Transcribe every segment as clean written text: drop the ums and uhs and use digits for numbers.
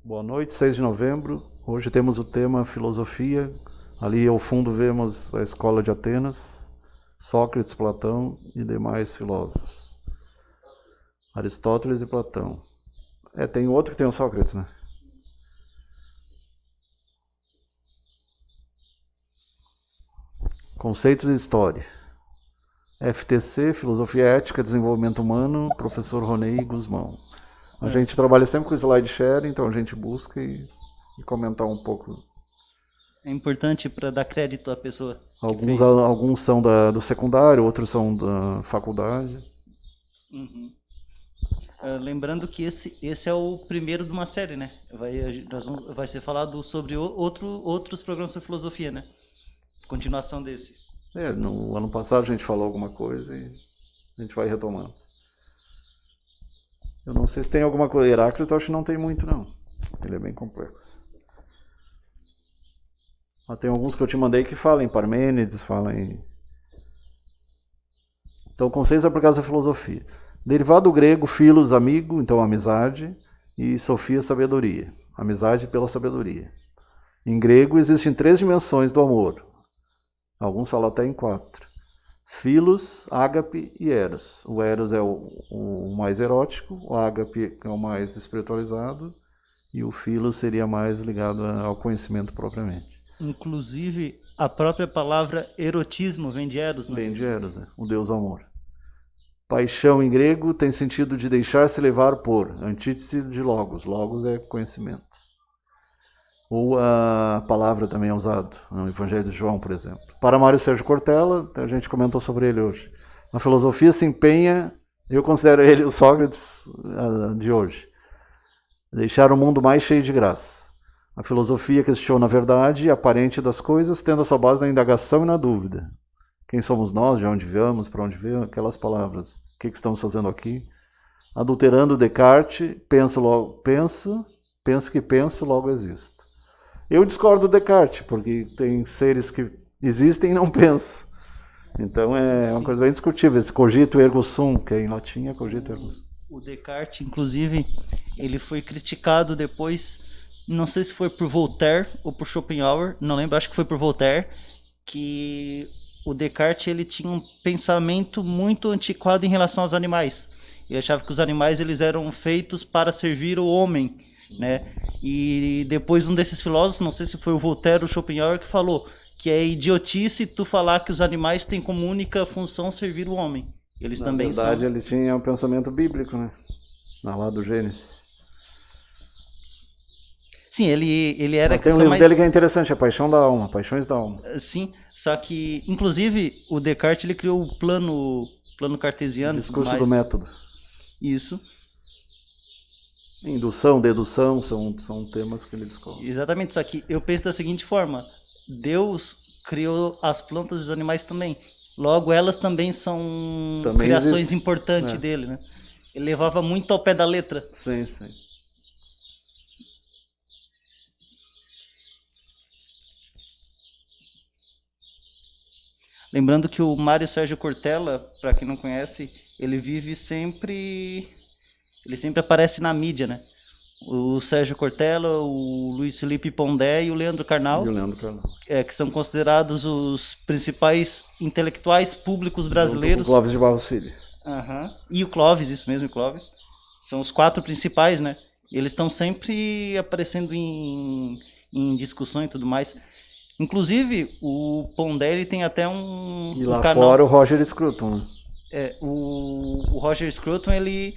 Boa noite, 6 de novembro. Hoje temos o tema filosofia. Ali ao fundo vemos a escola de Atenas, Sócrates, Platão e demais filósofos. Aristóteles e Platão. Tem outro que tem o Sócrates, né? Conceitos de história. FTC, Filosofia Ética, Desenvolvimento Humano, professor Ronei Guzmão. A gente trabalha sempre com slide share, então a gente busca e comentar um pouco. É importante para dar crédito à pessoa. Alguns são do secundário, outros são da faculdade. Uhum. Lembrando que esse é o primeiro de uma série, né? Vai ser falado sobre outros programas de filosofia, né? Continuação desse. No ano passado a gente falou alguma coisa e a gente vai retomando. Eu não sei se tem alguma coisa. Heráclito eu acho que não tem muito, não. Ele é bem complexo. Mas tem alguns que eu te mandei que falam em Parmênides, falam em... Então, conceitos aplicados à filosofia. Derivado do grego, philos, amigo, então amizade, e sofia, sabedoria. Amizade pela sabedoria. Em grego existem 3 dimensões do amor. Alguns falam até em 4. Philos, ágape e eros. O eros é o mais erótico, o ágape é o mais espiritualizado e o philos seria mais ligado ao conhecimento propriamente. Inclusive, a própria palavra erotismo vem de eros, né? Vem de eros, né? O deus amor. Paixão em grego tem sentido de deixar-se levar por, antítese de logos. Logos é conhecimento. Ou a palavra também é usada no Evangelho de João, por exemplo. Para Mário Sérgio Cortella, a gente comentou sobre ele hoje. A filosofia se empenha, eu considero ele o Sócrates de hoje, deixar o mundo mais cheio de graça. A filosofia questiona a verdade aparente das coisas, tendo a sua base na indagação e na dúvida. Quem somos nós, de onde viemos, para onde viemos, aquelas palavras. O que estamos fazendo aqui? Adulterando Descartes, penso que penso, logo existo. Eu discordo do Descartes, porque tem seres que existem e não pensam. Então é uma coisa bem discutível. Esse cogito ergo sum, que em latim é cogito ergo sum. O Descartes, inclusive, ele foi criticado depois, não sei se foi por Voltaire ou por Schopenhauer, não lembro, acho que foi por Voltaire, que o Descartes ele tinha um pensamento muito antiquado em relação aos animais. Ele achava que os animais eles eram feitos para servir o homem, né? E depois um desses filósofos, não sei se foi o Voltaire ou o Schopenhauer, que falou que é idiotice tu falar que os animais têm como única função servir o homem. Eles também são. Na verdade, ele tinha um pensamento bíblico, né? Lá do Gênesis. Sim, ele era... Mas tem um livro dele que é interessante, A Paixão da Alma, Paixões da Alma. Sim, só que, inclusive, o Descartes ele criou o plano cartesiano. O discurso do método. Isso. Indução, dedução, são temas que ele discorre. Exatamente, só que eu penso da seguinte forma, Deus criou as plantas e os animais também. Logo, elas também são criações importantes dele, né? Ele levava muito ao pé da letra. Sim, sim. Lembrando que o Mário Sérgio Cortella, para quem não conhece, ele sempre aparece na mídia, né? O Sérgio Cortella, o Luiz Felipe Pondé e o Leandro Carnal, que são considerados os principais intelectuais públicos brasileiros. O Clóvis de Barros Filho. E o Clóvis, isso mesmo, o Clóvis. São os 4 principais, né? Eles estão sempre aparecendo em discussões e tudo mais. Inclusive, o Pondé ele tem até E lá canal... fora o Roger Scruton, né? O Roger Scruton, ele...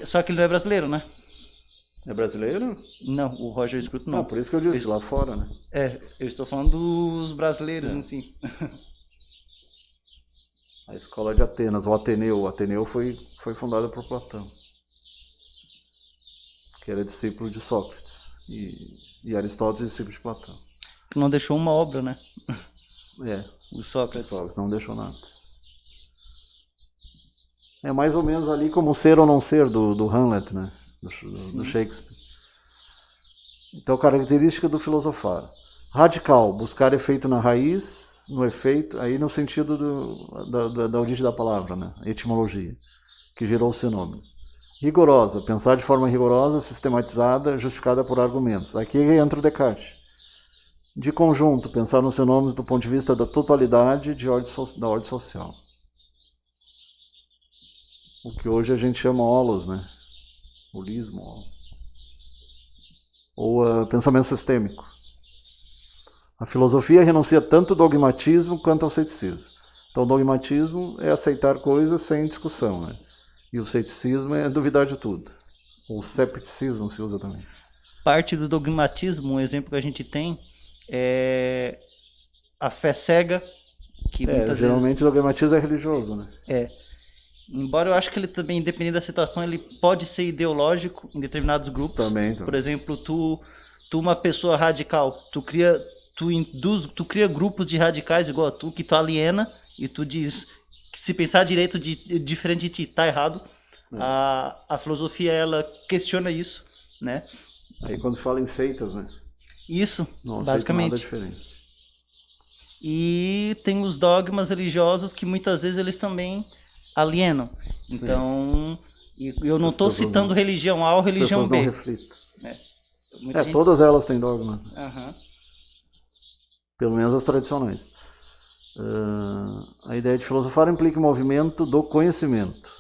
Só que ele não é brasileiro, né? É brasileiro? Não, o Roger Scruton não. Por isso que eu disse, lá fora, né? Eu estou falando dos brasileiros em si. A escola de Atenas, o Ateneu. O Ateneu foi fundado por Platão, que era discípulo de Sócrates. E Aristóteles, discípulo de Platão. Não deixou uma obra, né? O Sócrates. Não deixou nada. É mais ou menos ali como Ser ou Não Ser, do Hamlet, né? Do Shakespeare. Então, característica do filosofar. Radical, buscar efeito na raiz, no efeito, aí no sentido da origem da palavra, né? Etimologia, que gerou o sinônimo. rigorosa, pensar de forma rigorosa, sistematizada, justificada por argumentos. Aqui entra o Descartes. De conjunto, pensar nos fenômenos do ponto de vista da totalidade da ordem social. O que hoje a gente chama holos, né? Holismo. Ou pensamento sistêmico. A filosofia renuncia tanto ao dogmatismo quanto ao ceticismo. Então, o dogmatismo é aceitar coisas sem discussão, né? E o ceticismo é duvidar de tudo. O cepticismo se usa também. Parte do dogmatismo, um exemplo que a gente tem é a fé cega, que muitas geralmente vezes... o dogmatismo é religioso, né? Embora eu acho que ele também, dependendo da situação, ele pode ser ideológico em determinados grupos. Também. Por exemplo, tu uma pessoa radical, tu cria grupos de radicais igual a tu, que tu aliena e tu diz que se pensar direito diferente de ti, tá errado. A filosofia, ela questiona isso, né? Aí quando se fala em seitas, né? Isso, não basicamente. Nada diferente. E tem os dogmas religiosos que muitas vezes eles também alienam. Então, eu não estou citando religião A ou religião B. Não reflitem. Gente... Todas elas têm dogmas. Uhum. Pelo menos as tradicionais. A ideia de filosofar implica o movimento do conhecimento.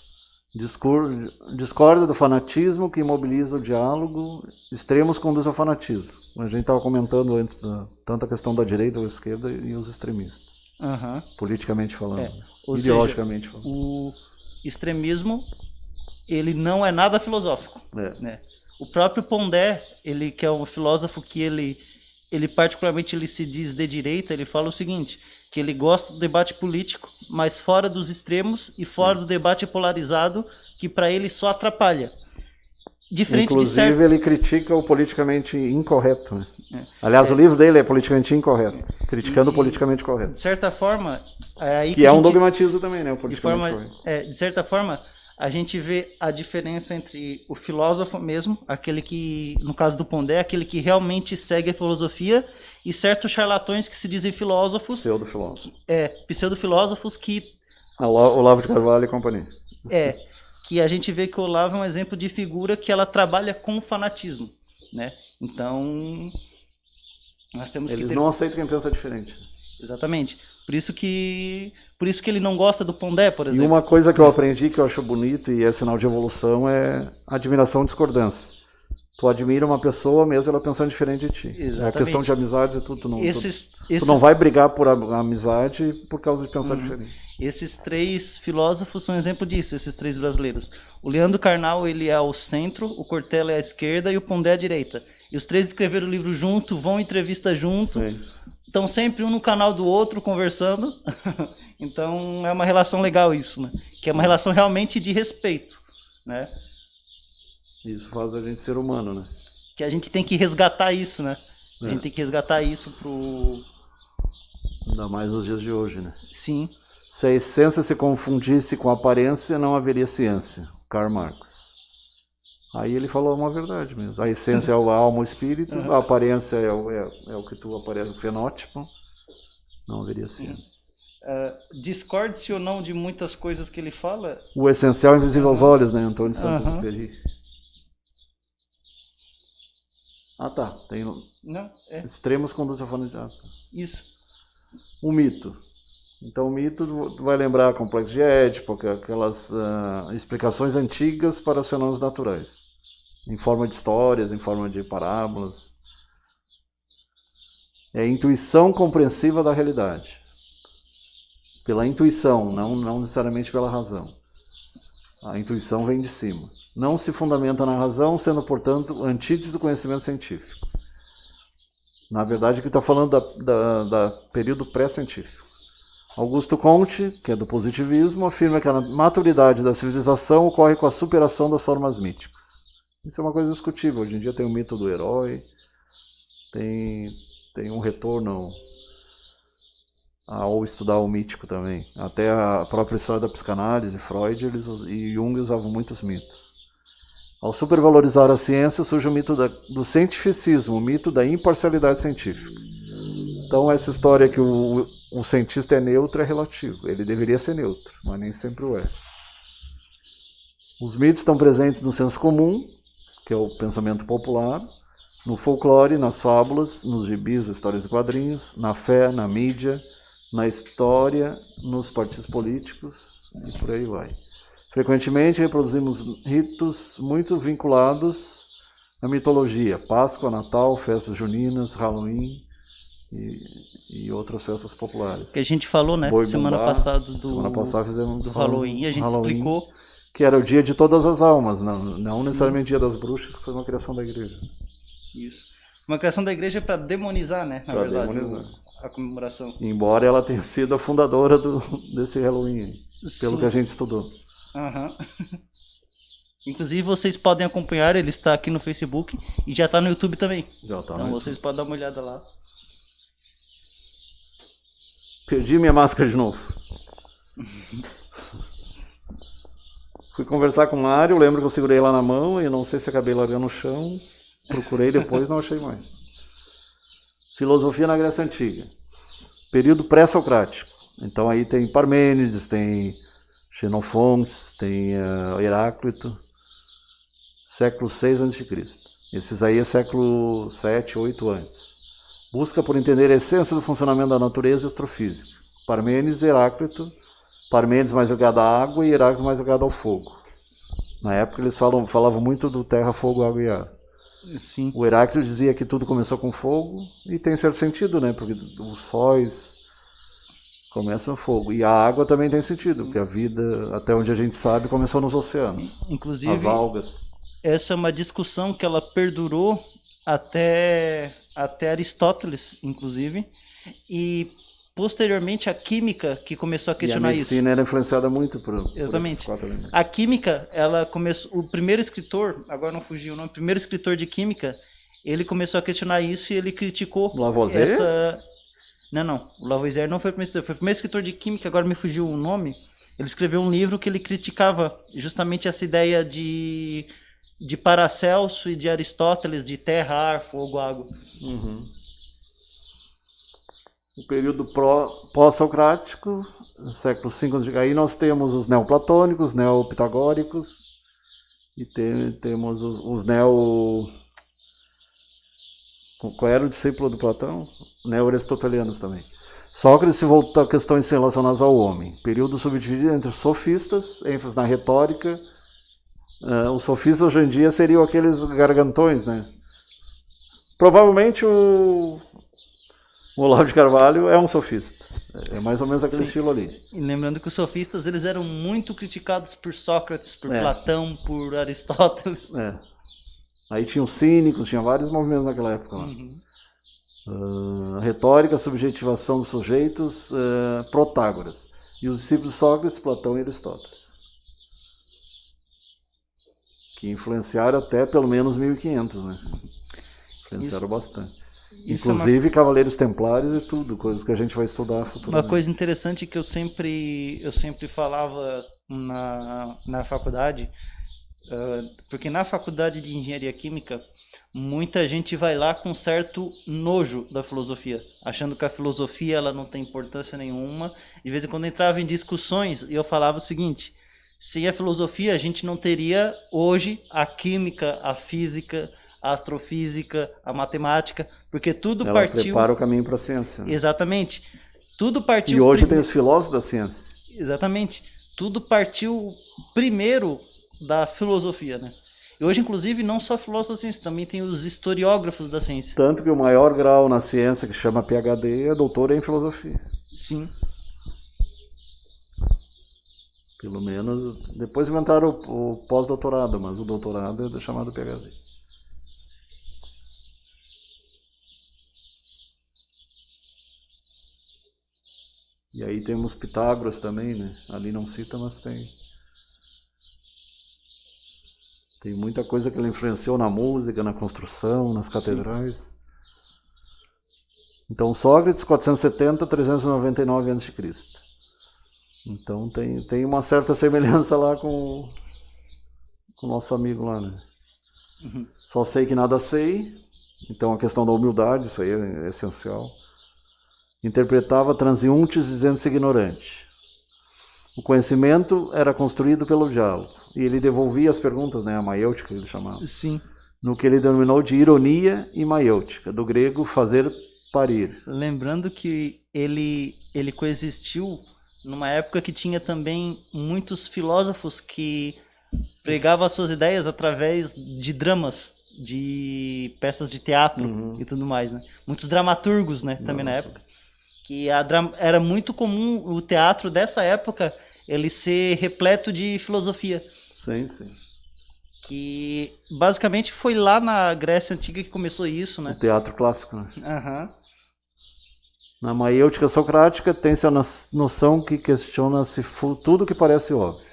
Discorda do fanatismo que imobiliza o diálogo. Extremos conduz ao fanatismo. A gente estava comentando antes tanto a questão da direita ou da esquerda e os extremistas. Uhum. Politicamente falando. Ideologicamente falando. O extremismo, ele não é nada filosófico. Né? O próprio Pondé, ele que é um filósofo que ele particularmente ele se diz de direita, ele fala o seguinte, que ele gosta do debate político, mas fora dos extremos e fora do debate polarizado, que para ele só atrapalha. Diferente Inclusive, ele critica o politicamente incorreto. Né? Aliás, o livro dele é politicamente incorreto, criticando o politicamente correto. De certa forma... que é um dogmatismo também, né? O politicamente correto. De certa forma, a gente vê a diferença entre o filósofo mesmo, aquele que, no caso do Pondé, aquele que realmente segue a filosofia, e certos charlatões que se dizem filósofos. Pseudo-filósofos. Pseudo-filósofos que... Olavo de Carvalho e companhia. Que a gente vê que o Olavo é um exemplo de figura que ela trabalha com fanatismo, né? Então, nós temos Eles não aceitam quem pensa diferente. Exatamente. Por isso que ele não gosta do Pondé, por exemplo. E uma coisa que eu aprendi que eu acho bonito e é sinal de evolução é admiração e discordância. Tu admira uma pessoa mesmo ela pensando diferente de ti. Exatamente. É a questão de amizades e tudo. Tu não vai brigar por amizade por causa de pensar diferente. Esses três filósofos são exemplo disso, esses três brasileiros. O Leandro Carnal, ele é ao centro, o Cortella é à esquerda e o Pondé à direita. E os três escreveram o livro junto, vão em entrevista junto, estão sempre um no canal do outro conversando. Então é uma relação legal isso, né? Que é uma relação realmente de respeito, né? Isso faz a gente ser humano, né? Que a gente tem que resgatar isso, né? A gente tem que resgatar isso pro... Ainda mais nos dias de hoje, né? Sim. Se a essência se confundisse com a aparência, não haveria ciência. Karl Marx. Aí ele falou uma verdade mesmo. A essência é a alma, o espírito, a aparência é o que tu aparece, o fenótipo. Não haveria ciência. Discorde-se ou não de muitas coisas que ele fala? O essencial é invisível aos olhos, né? Antônio Santos Exupéry. Tá. Tem extremos conduz ao fanatismo. Isso. O mito. Então o mito tu vai lembrar complexo de Édipo, aquelas explicações antigas para os fenômenos naturais. Em forma de histórias, em forma de parábolas. É a intuição compreensiva da realidade. Pela intuição, não necessariamente pela razão. A intuição vem de cima. Não se fundamenta na razão, sendo, portanto, antítese do conhecimento científico. Na verdade, aqui está falando da período pré-científico. Augusto Comte, que é do positivismo, afirma que a maturidade da civilização ocorre com a superação das formas míticas. Isso é uma coisa discutível. Hoje em dia tem o mito do herói, tem um retorno ao estudar o mítico também. Até a própria história da psicanálise, Freud e Jung usavam muitos mitos. Ao supervalorizar a ciência, surge o mito do cientificismo, o mito da imparcialidade científica. Então, essa história que o cientista é neutro é relativo. Ele deveria ser neutro, mas nem sempre o é. Os mitos estão presentes no senso comum, que é o pensamento popular, no folclore, nas fábulas, nos gibis, histórias e quadrinhos, na fé, na mídia, na história, nos partidos políticos e por aí vai. Frequentemente reproduzimos ritos muito vinculados à mitologia, Páscoa, Natal, festas juninas, Halloween e outras festas populares. Que a gente falou, né? Boi Semana bumbá, passada semana passada fizemos do Halloween, a gente explicou. Que era o dia de todas as almas, não necessariamente dia das bruxas, que foi uma criação da igreja. Isso. Uma criação da igreja para demonizar, né? Na verdade, a comemoração. Embora ela tenha sido a fundadora desse Halloween, pelo que a gente estudou. Uhum. Inclusive vocês podem acompanhar, ele está aqui no Facebook e já está no YouTube também. Já tá. Então vocês podem dar uma olhada lá. Perdi minha máscara de novo. Fui conversar com o Mário, lembro que eu segurei lá na mão e não sei se acabei largando no chão. Procurei depois, não achei mais. Filosofia na Grécia Antiga. Período pré-socrático. Então aí tem Parmênides, tem Xenofontes, tem Heráclito. Século VI a.C. Esses aí é século VII, VIII antes. Busca por entender a essência do funcionamento da natureza e astrofísica. Parmênides e Heráclito. Parmênides mais ligado à água e Heráclito mais ligado ao fogo. Na época eles falavam muito do terra, fogo, água e ar. Sim. O Heráclito dizia que tudo começou com fogo, e tem certo sentido, né? Porque os sóis começam no fogo. E a água também tem sentido, Sim. Porque a vida, até onde a gente sabe, começou nos oceanos. Inclusive, as algas. Essa é uma discussão que ela perdurou até Aristóteles, inclusive, e posteriormente a química que começou a questionar isso. E a medicina era influenciada muito por Exatamente. A química, ela começou, o primeiro escritor, agora não fugiu o nome, o primeiro escritor de química, ele começou a questionar isso e ele criticou Lavoisier? essa... Não, o Lavoisier não foi o primeiro escritor, foi o primeiro escritor de química, agora me fugiu o nome. Ele escreveu um livro que ele criticava justamente essa ideia de Paracelso e de Aristóteles, de terra, ar, fogo, água. Uhum. O período pós-socrático, século V, aí nós temos os neoplatônicos, neopitagóricos, e temos os neo... Qual era o discípulo do Platão? Neo-aristotelianos também. Sócrates se voltou a questões relacionadas ao homem. Período subdividido entre os sofistas, ênfase na retórica. Os sofistas hoje em dia seriam aqueles gargantões, né? Provavelmente o Olavo de Carvalho é um sofista. É mais ou menos aquele Sim. estilo ali. E lembrando que os sofistas eles eram muito criticados por Sócrates, por Platão, por Aristóteles. Aí tinha os cínicos, tinha vários movimentos naquela época lá. A retórica, a subjetivação dos sujeitos, Protágoras. E os discípulos de Sócrates, Platão e Aristóteles. Que influenciaram até pelo menos 1500, né? Influenciaram bastante. Inclusive Cavaleiros Templários e tudo, coisas que a gente vai estudar futuramente. Uma coisa interessante que eu sempre falava na faculdade, porque na faculdade de Engenharia Química, muita gente vai lá com certo nojo da filosofia, achando que a filosofia ela não tem importância nenhuma. De vez em quando entrava em discussões e eu falava o seguinte: sem a filosofia a gente não teria hoje a química, a física, a astrofísica, a matemática, porque tudo ela partiu... prepara o caminho para a ciência. Né? Exatamente. Tudo partiu... E hoje tem os filósofos da ciência. Exatamente. Tudo partiu primeiro da filosofia, né? E hoje, inclusive, não só filósofos da ciência, também tem os historiógrafos da ciência. Tanto que o maior grau na ciência, que chama PhD, é doutor em filosofia. Sim. Pelo menos, depois inventaram o pós-doutorado, mas o doutorado é chamado PhD. E aí temos Pitágoras também, né? Ali não cita, mas tem. Tem muita coisa que ele influenciou na música, na construção, nas catedrais. Sim. Então, Sócrates, 470 a 399 a.C. Então tem uma certa semelhança lá com o nosso amigo lá, né? Uhum. Só sei que nada sei. Então a questão da humildade, isso aí é essencial. Interpretava transeuntes dizendo-se ignorante. O conhecimento era construído pelo diálogo. E ele devolvia as perguntas, né? A maiêutica ele chamava. Sim. No que ele denominou de ironia e maiêutica, do grego fazer parir. Lembrando que ele coexistiu numa época que tinha também muitos filósofos que pregavam as suas ideias através de dramas, de peças de teatro e tudo mais, né? Muitos dramaturgos, né, também na época. Que era muito comum o teatro dessa época ele ser repleto de filosofia. Sim, sim. Que basicamente foi lá na Grécia Antiga que começou isso, né? O teatro clássico, né? Aham. Na maiêutica socrática tem-se a noção que questiona-se tudo que parece óbvio.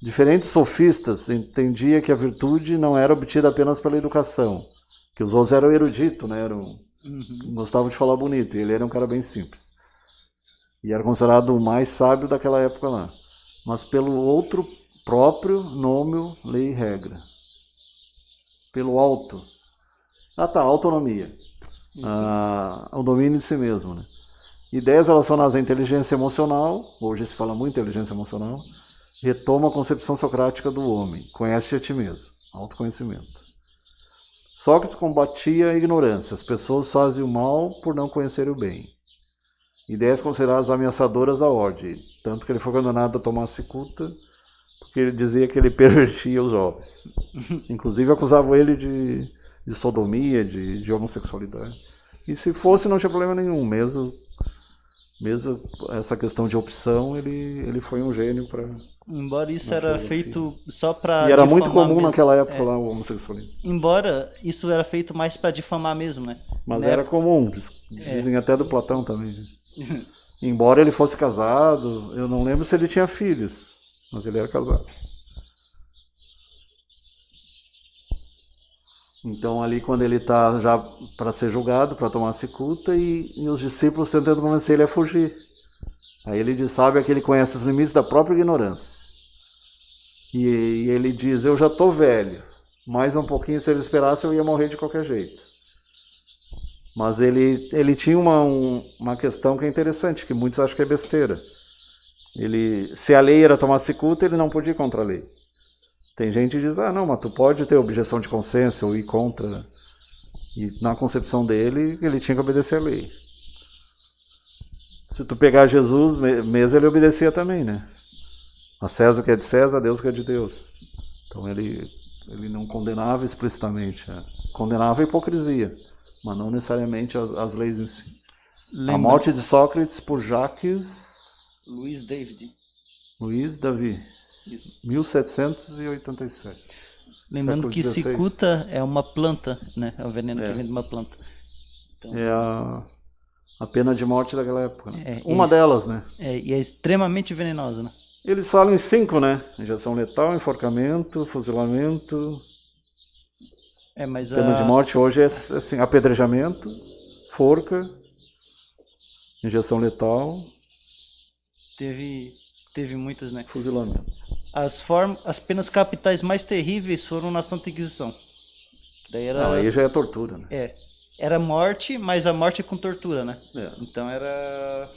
Diferentes sofistas entendiam que a virtude não era obtida apenas pela educação, que os outros eram eruditos, né? Gostavam de falar bonito, e ele era um cara bem simples. E era considerado o mais sábio daquela época lá. Mas pelo outro próprio nome, lei e regra. Pelo alto. Autonomia. O domínio de si mesmo, né? Ideias relacionadas à inteligência emocional, hoje se fala muito inteligência emocional, retoma a concepção socrática do homem, conhece a ti mesmo, autoconhecimento. Sócrates combatia a ignorância, as pessoas fazem o mal por não conhecerem o bem. Ideias consideradas ameaçadoras à ordem, tanto que ele foi condenado a tomar cicuta, porque ele dizia que ele pervertia os jovens. Inclusive acusavam ele de sodomia, de homossexualidade. E se fosse, não tinha problema nenhum, mesmo essa questão de opção, ele foi um gênio para... Embora isso era feito só para e era muito comum mesmo. naquela época lá o homossexualismo. Embora isso era feito mais para difamar mesmo, né? Mas era comum, dizem até do Platão também. Embora ele fosse casado, eu não lembro se ele tinha filhos, mas ele era casado. Então ali quando ele está já para ser julgado, para tomar cicuta, e os discípulos tentando convencer ele a fugir. Aí ele diz, sabe que ele conhece os limites da própria ignorância. E ele diz, eu já estou velho, mais um pouquinho, se ele esperasse eu ia morrer de qualquer jeito. Mas ele tinha uma questão que é interessante, que muitos acham que é besteira. Se a lei era tomar cicuta, ele não podia ir contra a lei. Tem gente que diz, não, mas tu pode ter objeção de consciência ou ir contra. E na concepção dele, ele tinha que obedecer a lei. Se tu pegar Jesus, mesmo ele obedecia também, né? A César o que é de César, a Deus o que é de Deus. Então ele não condenava explicitamente. Condenava a hipocrisia, mas não necessariamente as leis em si. A morte de Sócrates por Jacques... Louis David. Isso. 1787. Lembrando que cicuta é uma planta, né? É o veneno que vem de uma planta. Então... É a pena de morte daquela época. Né? Uma delas, né? E é extremamente venenosa, né? Eles falam em 5, né? Injeção letal, enforcamento, fuzilamento. Mas pena de morte hoje é assim, apedrejamento, forca, injeção letal. Teve muitas, né? Fuzilamento. As penas capitais mais terríveis foram na Santa Inquisição. Aí já é tortura, né? Era morte, mas a morte com tortura, né? Então era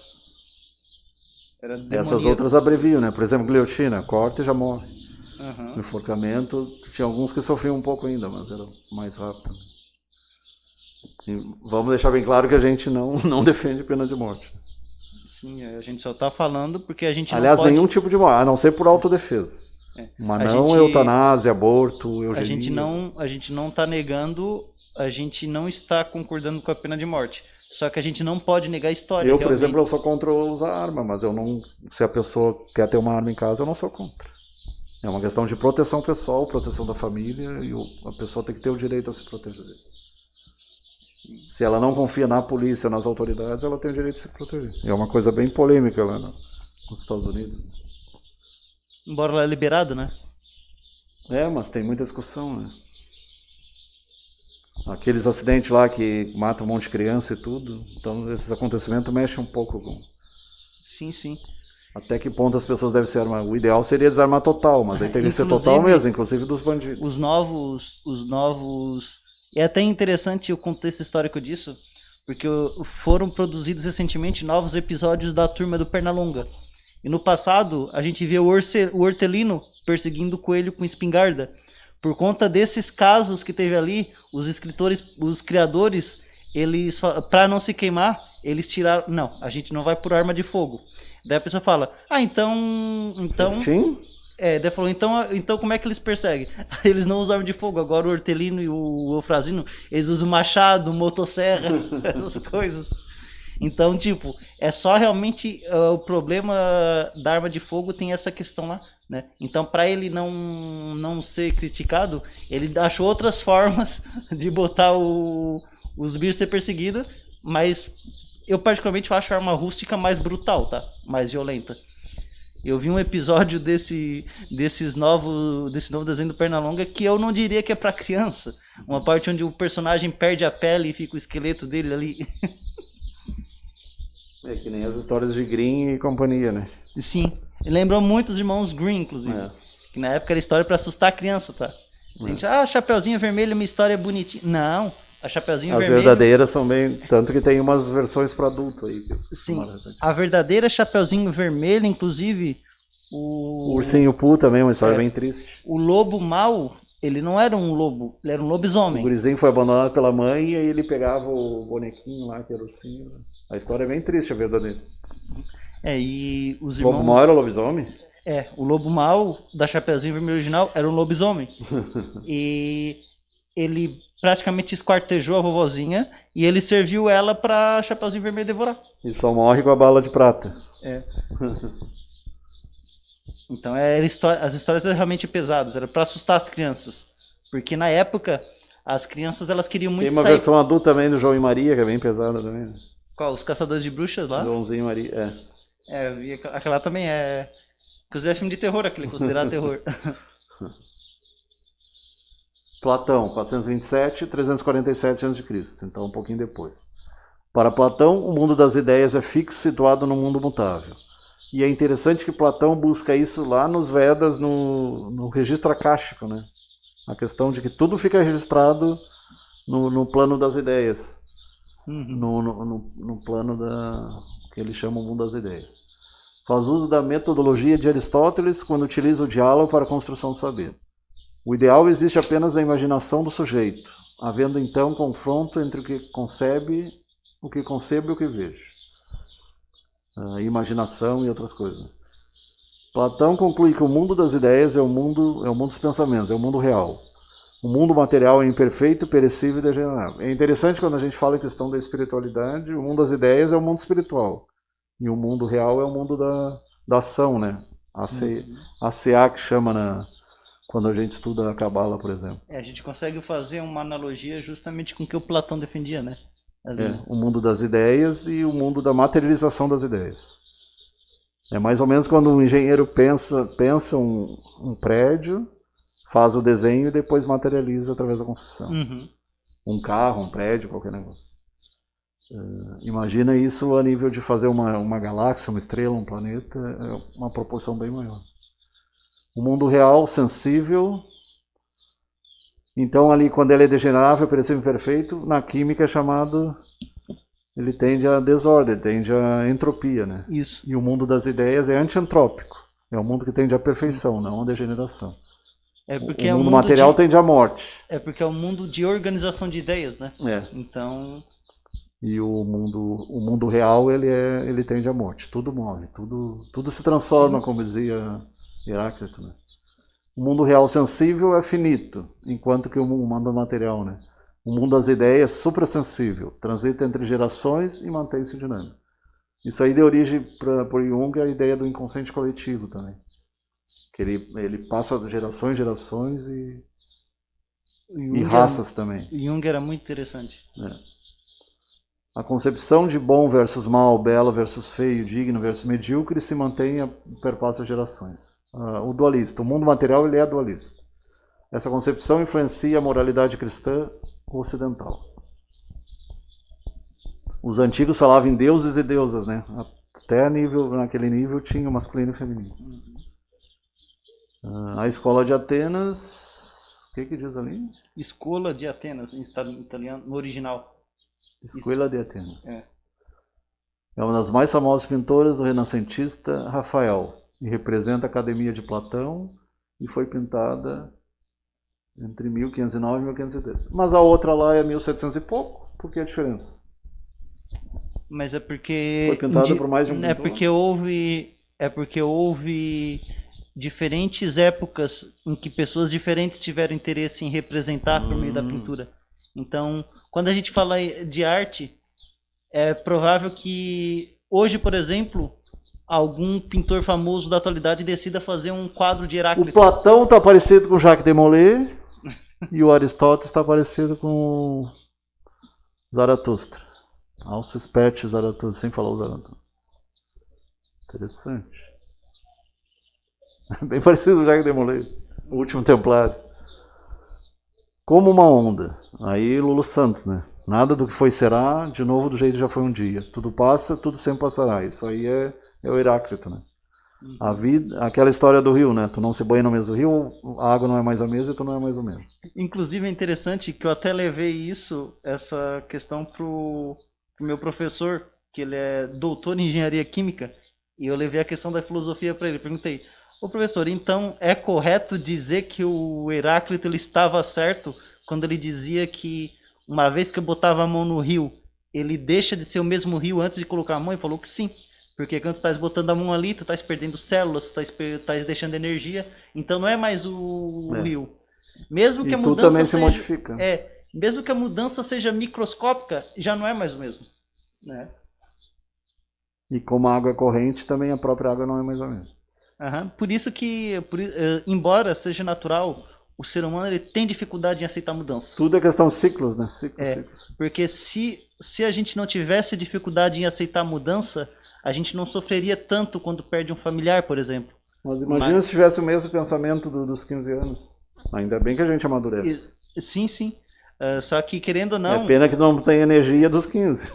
essas outras abreviam, né? Por exemplo, guilhotina, corta e já morre. No enforcamento, tinha alguns que sofriam um pouco ainda, mas era mais rápido. E vamos deixar bem claro que a gente não defende pena de morte. Sim, a gente só está falando porque a gente aliás, não pode... nenhum tipo de morte, a não ser por autodefesa. Mas não eutanásia, aborto, eugenia. A gente não está negando, a gente não está concordando com a pena de morte. Só que a gente não pode negar a história. Por exemplo, eu sou contra usar arma, mas eu não... Se a pessoa quer ter uma arma em casa, eu não sou contra. É uma questão de proteção pessoal, proteção da família, e a pessoa tem que ter o direito a se proteger. Se ela não confia na polícia, nas autoridades, ela tem o direito de se proteger. É uma coisa bem polêmica lá nos Estados Unidos. Embora lá é liberado, né? Mas tem muita discussão, né? Aqueles acidentes lá que matam um monte de criança e tudo. Então, esses acontecimentos mexem um pouco com... Sim. Até que ponto as pessoas devem ser armadas? O ideal seria desarmar total, mas aí teria que ser total mesmo, inclusive dos bandidos. Os novos... É até interessante o contexto histórico disso, porque foram produzidos recentemente novos episódios da Turma do Pernalonga. E no passado, a gente vê o hortelino perseguindo o coelho com espingarda. Por conta desses casos que teve ali, os escritores, os criadores, eles, para não se queimar, eles tiraram. Não, a gente não vai por arma de fogo. Daí a pessoa fala: ah, então. Festim? Daí falou: então como é que eles perseguem? Eles não usam arma de fogo. Agora o hortelino e o eufrazino, eles usam machado, motosserra, essas coisas. Então, tipo, é só realmente o problema da arma de fogo tem essa questão lá, né? Então, para ele não ser criticado, ele achou outras formas de botar os bichos ser perseguidos, mas eu particularmente acho a arma rústica mais brutal, tá? Mais violenta. Eu vi um episódio desse novo desenho do Pernalonga que eu não diria que é para criança. Uma parte onde o personagem perde a pele e fica o esqueleto dele ali. É que nem as histórias de Grimm e companhia, né? Sim, lembrou muito os irmãos Green, inclusive. É. Que na época era história pra assustar a criança, tá? Gente, Chapeuzinho Vermelho, uma história bonitinha. Não, a Chapeuzinho As Vermelho... verdadeiras são bem... Tanto que tem umas versões para adulto aí. Sim, a verdadeira Chapeuzinho Vermelho, inclusive... O Ursinho Pooh também, uma história bem triste. O lobo mau, ele não era um lobo, ele era um O lobisomem. gurizinho foi abandonado pela mãe e aí ele pegava o bonequinho lá, que era o ursinho. A história é bem triste, a verdadeira. E os O lobo irmãos... mau era o lobisomem? O lobo mau da Chapeuzinho Vermelho original era um lobisomem. E ele praticamente esquartejou a vovozinha e ele serviu ela pra Chapeuzinho Vermelho devorar. E só morre com a bala de prata. Então as histórias eram realmente pesadas, era pra assustar as crianças. Porque na época, as crianças elas queriam muito Tem uma sair... versão adulta também do João e Maria, que é bem pesada também. Né? Qual? Os Caçadores de Bruxas lá? Joãozinho e Maria, E aquela também é... Inclusive é filme de terror, aquele considerado terror. Platão, 427 e 347 a.C., então um pouquinho depois. Para Platão, o mundo das ideias é fixo, situado no mundo mutável. E é interessante que Platão busca isso lá nos Vedas, no registro akáshico, né? A questão de que tudo fica registrado no plano das ideias, no plano que ele chama o mundo das ideias. Faz uso da metodologia de Aristóteles quando utiliza o diálogo para a construção do saber. O ideal existe apenas na imaginação do sujeito, havendo então confronto entre o que concebo e o que vejo. Imaginação e outras coisas. Platão conclui que o mundo das ideias é o mundo dos pensamentos, é o mundo real. O mundo material é imperfeito, perecível e degenerável. É interessante quando a gente fala em questão da espiritualidade, o mundo das ideias é o mundo espiritual. E o mundo real é o mundo da ação, né? ACA que chama quando a gente estuda a Cabala, por exemplo. A gente consegue fazer uma analogia justamente com o que o Platão defendia, né? O mundo das ideias e o mundo da materialização das ideias. É mais ou menos quando um engenheiro pensa um prédio, faz o desenho e depois materializa através da construção. Um carro, um prédio, qualquer negócio. Imagina isso a nível de fazer uma galáxia, uma estrela, um planeta, é uma proporção bem maior. O mundo real, sensível, então ali quando ele é degenerável, perecível, imperfeito, na química é chamado, ele tende à desordem, tende à entropia, né? Isso. E o mundo das ideias é antiantrópico, é um mundo que tende à perfeição, não à degeneração. O mundo material tende à morte. É porque é um mundo de organização de ideias, né? Então... E o mundo real, ele tende à morte. Tudo morre, tudo se transforma, como dizia Heráclito, né? O mundo real sensível é finito, enquanto que o mundo material, né? O mundo das ideias é suprassensível, transita entre gerações e mantém-se dinâmico. Isso aí deu origem para Jung a ideia do inconsciente coletivo também. Que ele passa de gerações em gerações e raças também. Jung era muito interessante. A concepção de bom versus mal, belo versus feio, digno versus medíocre se mantém perpassa gerações. O dualista, o mundo material ele é dualista. Essa concepção influencia a moralidade cristã ocidental. Os antigos falavam em deuses e deusas, né? Até naquele nível tinha o masculino e o feminino. A escola de Atenas, o que diz ali? Escola de Atenas, em italiano, no original. Escola de Atenas. É uma das mais famosas pintoras do renascentista Rafael e representa a Academia de Platão e foi pintada entre 1509 e 1570. Mas a outra lá é 1700 e pouco. Por que a diferença? Mas é porque Foi pintada por mais de um pintor? é porque houve diferentes épocas em que pessoas diferentes tiveram interesse em representar por meio da pintura. Então, quando a gente fala de arte, é provável que hoje, por exemplo, algum pintor famoso da atualidade decida fazer um quadro de Heráclito. O Platão está parecido com Jacques Desmoulins e o Aristóteles está parecido com Zaratustra. Alces Pet Zaratustra, sem falar o Zaratustra. Interessante. Bem parecido com o Jacques Desmoulins, o último templário. Como uma onda. Aí Lulu Santos, né? Nada do que foi será, de novo do jeito que já foi um dia. Tudo passa, tudo sempre passará. Isso aí é o Heráclito, né? A vida, aquela história do rio, né? Tu não se banha no mesmo rio, a água não é mais a mesma e tu não é mais o mesmo. Inclusive é interessante que eu até levei essa questão pro meu professor, que ele é doutor em engenharia química, e eu levei a questão da filosofia para ele. Perguntei: ô professor, então é correto dizer que o Heráclito ele estava certo quando ele dizia que uma vez que eu botava a mão no rio, ele deixa de ser o mesmo rio antes de colocar a mão? Ele falou que sim. Porque quando tu estás botando a mão ali, tu estás perdendo células, tu estás deixando energia, então não é mais o rio. Mesmo que a mudança também se modifica. Mesmo que a mudança seja microscópica, já não é mais o mesmo. Né? E como a água é corrente, também a própria água não é mais a mesma. Por isso que, embora seja natural, o ser humano ele tem dificuldade em aceitar mudança. Tudo é questão de ciclos, né? Ciclos. Porque se a gente não tivesse dificuldade em aceitar mudança, a gente não sofreria tanto quando perde um familiar, por exemplo. Mas imagina se tivesse o mesmo pensamento dos 15 anos. Ainda bem que a gente amadurece. Sim. Só que, querendo ou não... É pena que não tem energia dos 15.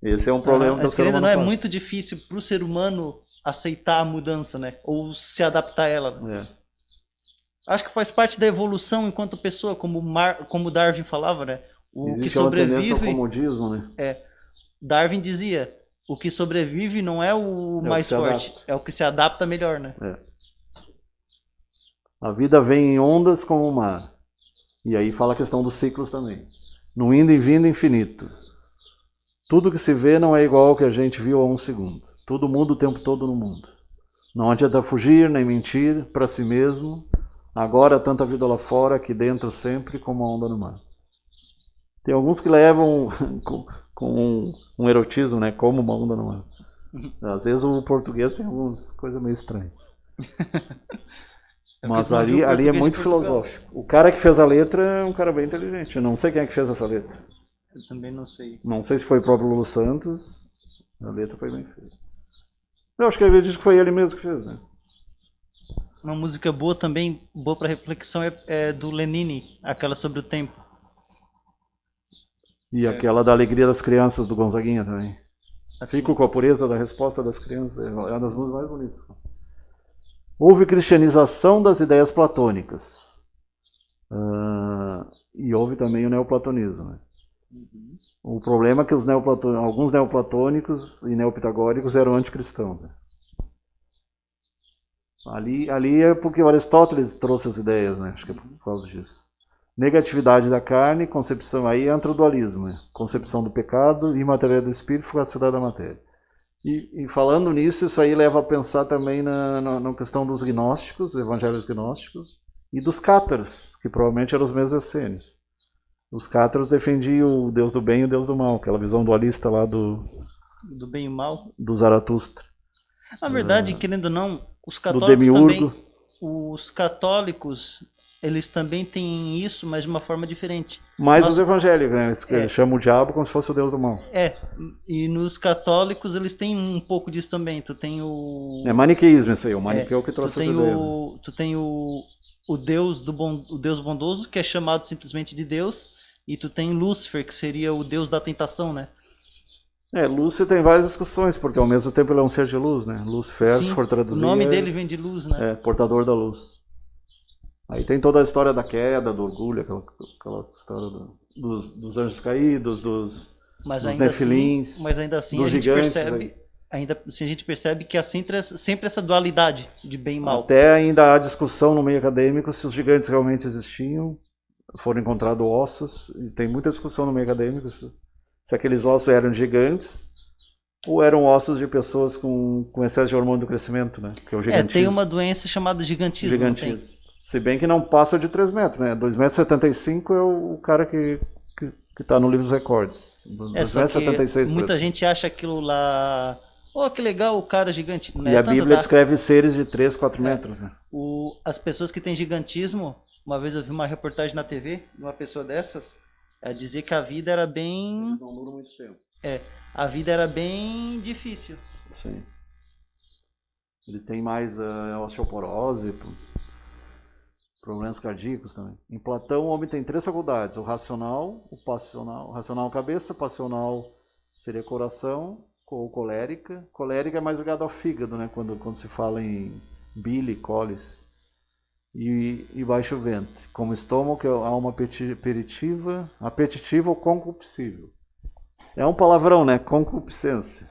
Esse é um problema que o ser humano não é muito difícil para o ser humano aceitar a mudança, né? Ou se adaptar a ela. Né? Acho que faz parte da evolução enquanto pessoa, como Darwin falava, né? O que sobrevive... Uma tendência ao comodismo, né? Darwin dizia... O que sobrevive não é o mais forte, é o que se adapta melhor, né? A vida vem em ondas como o mar. E aí fala a questão dos ciclos também. No indo e vindo infinito. Tudo que se vê não é igual ao que a gente viu há um segundo. Tudo muda o tempo todo no mundo. Não adianta fugir nem mentir para si mesmo. Agora tanta vida lá fora, aqui dentro sempre como a onda no mar. Tem alguns que levam com um erotismo, né? Como uma onda no mar. Às vezes o português tem algumas coisas meio estranhas. Mas ali é muito filosófico. O cara que fez a letra é um cara bem inteligente. Eu não sei quem é que fez essa letra. Eu também não sei. Não sei se foi o próprio Lulu Santos. A letra foi bem feita. Eu acho que ele disse que foi ele mesmo que fez, né? Uma música boa também, boa para reflexão, é do Lenine, aquela sobre o tempo. E aquela da alegria das crianças do Gonzaguinha também. Assim. Fico com a pureza da resposta das crianças. É uma das músicas mais bonitas. Houve cristianização das ideias platônicas. E houve também o neoplatonismo. Né? O problema é que alguns neoplatônicos e neopitagóricos eram anticristãos. Né? Ali é porque o Aristóteles trouxe as ideias, né? Acho que é por causa disso. Negatividade da carne, concepção, aí entra o dualismo, né? Concepção do pecado, imaterialidade do espírito, fugacidade da matéria. E falando nisso, isso aí leva a pensar também na questão dos gnósticos, evangelhos gnósticos, e dos cátaros, que provavelmente eram os mesmos essênios. Os cátaros defendiam o Deus do bem e o Deus do mal, aquela visão dualista lá do bem e mal, do Zaratustra. Na verdade, querendo ou não, os católicos também, os católicos, eles também têm isso, mas de uma forma diferente. Mas os evangélicos, né? Eles chamam o diabo como se fosse o Deus do mal. E nos católicos eles têm um pouco disso também. Tu tem o... É maniqueísmo isso aí, o maniqueu que trouxe essa ideia. Tu tem o Deus o Deus bondoso, que é chamado simplesmente de Deus, e tu tem Lúcifer, que seria o Deus da tentação, né? Lúcifer tem várias discussões, porque ao mesmo tempo ele é um ser de luz, né? Lúcifer, se for traduzir... O nome dele vem de luz, né? Portador da luz. Aí tem toda a história da queda, do orgulho, aquela história dos anjos caídos, Mas dos ainda nefilins, assim, mas ainda assim dos a gente gigantes. percebe, ainda assim a gente percebe que há sempre essa dualidade de bem e mal. Até ainda há discussão no meio acadêmico se os gigantes realmente existiam, foram encontrados ossos, e tem muita discussão no meio acadêmico se aqueles ossos eram gigantes ou eram ossos de pessoas com excesso de hormônio do crescimento, né? Que é o gigantismo. Tem uma doença chamada gigantismo, não tem? Se bem que não passa de 3 metros, né? 2,75 m é o cara que está no livro dos recordes. 2,76 m. Muita gente acha aquilo lá... Oh, que legal, o cara gigante. Não e a Bíblia descreve seres de 3, 4 metros. Né? As pessoas que têm gigantismo, uma vez eu vi uma reportagem na TV de uma pessoa dessas, ela dizia que a vida era bem... Não dura muito tempo. A vida era bem difícil. Sim. Eles têm mais osteoporose, problemas cardíacos também. Em Platão, o homem tem 3 faculdades: o racional, o passional. O racional é a cabeça, passional seria coração, ou colérica. Colérica é mais ligado ao fígado, né? Quando se fala em bile, cólis. E baixo ventre. Como estômago, que é a alma apetitiva ou concupiscível. É um palavrão, né? Concupiscência.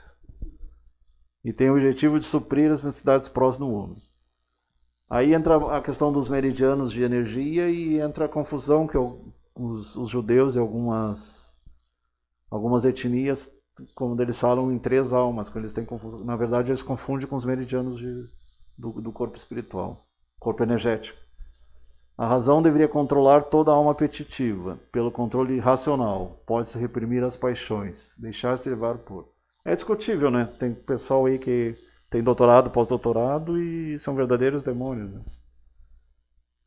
E tem o objetivo de suprir as necessidades próximas do homem. Aí entra a questão dos meridianos de energia e entra a confusão que os judeus e algumas etnias, como eles falam, em 3 almas, quando eles têm confusão. Na verdade, eles confundem com os meridianos do corpo espiritual, corpo energético. A razão deveria controlar toda a alma apetitiva, pelo controle racional. Pode-se reprimir as paixões, deixar-se levar por... É discutível, né? Tem pessoal aí que tem doutorado, pós-doutorado e são verdadeiros demônios. Né?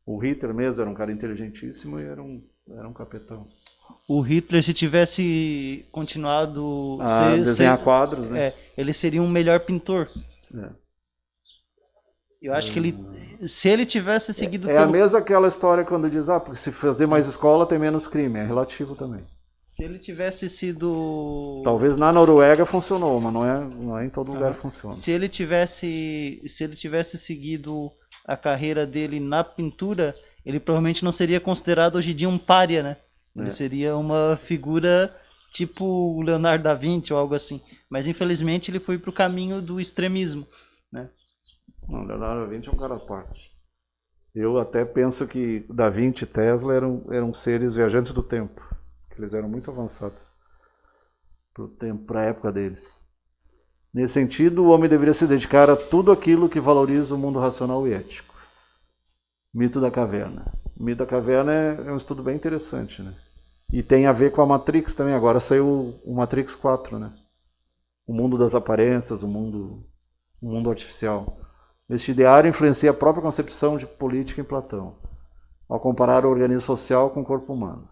O Hitler mesmo era um cara inteligentíssimo e era um capetão. O Hitler, se tivesse continuado desenhar quadros, né? Ele seria um melhor pintor. Eu acho que se ele tivesse seguido... a mesma aquela história quando diz, porque se fazer mais escola tem menos crime. É relativo também. Se ele tivesse sido... Talvez na Noruega funcionou, mas não é em todo lugar que funciona. Se ele tivesse seguido a carreira dele na pintura, ele provavelmente não seria considerado hoje em dia um pária, né? Ele seria uma figura tipo Leonardo da Vinci ou algo assim. Mas infelizmente ele foi para o caminho do extremismo, né? Não, Leonardo da Vinci é um cara à parte. Eu até penso que Da Vinci e Tesla eram seres viajantes do tempo. Eles eram muito avançados para a época deles. Nesse sentido, o homem deveria se dedicar a tudo aquilo que valoriza o mundo racional e ético. Mito da caverna. O mito da caverna é um estudo bem interessante, né? E tem a ver com a Matrix também. Agora saiu o Matrix 4, né? O mundo das aparências, o mundo artificial. Este ideário influencia a própria concepção de política em Platão, ao comparar o organismo social com o corpo humano.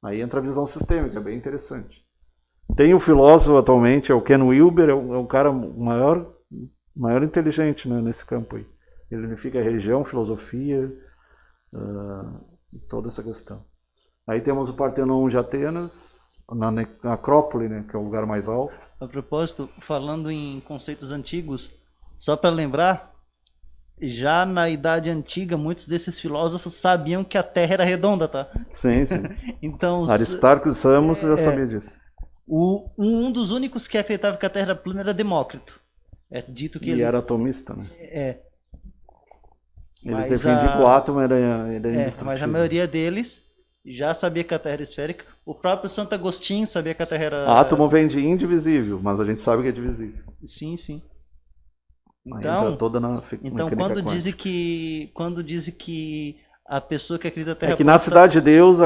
Aí entra a visão sistêmica, é bem interessante. Tem um filósofo atualmente, é o Ken Wilber, é um cara maior inteligente, né, nesse campo aí. Ele unifica a religião, filosofia, toda essa questão. Aí temos o Partenon de Atenas, na Acrópole, né, que é o lugar mais alto. A propósito, falando em conceitos antigos, só para lembrar, já na Idade Antiga, muitos desses filósofos sabiam que a Terra era redonda, tá? Sim, sim. Então, Aristarco e Samos já sabia disso. Um dos únicos que acreditava que a Terra era plana era Demócrito. É dito que ele era atomista, né? Ele defendia que o átomo era indestrutível. Mas a maioria deles já sabia que a Terra era esférica. O próprio Santo Agostinho sabia que a Terra era... Átomo vem de indivisível, mas a gente sabe que é divisível. Sim, sim. Então, toda quando dizem que a pessoa que acredita na Terra... É que na Cidade de Deus,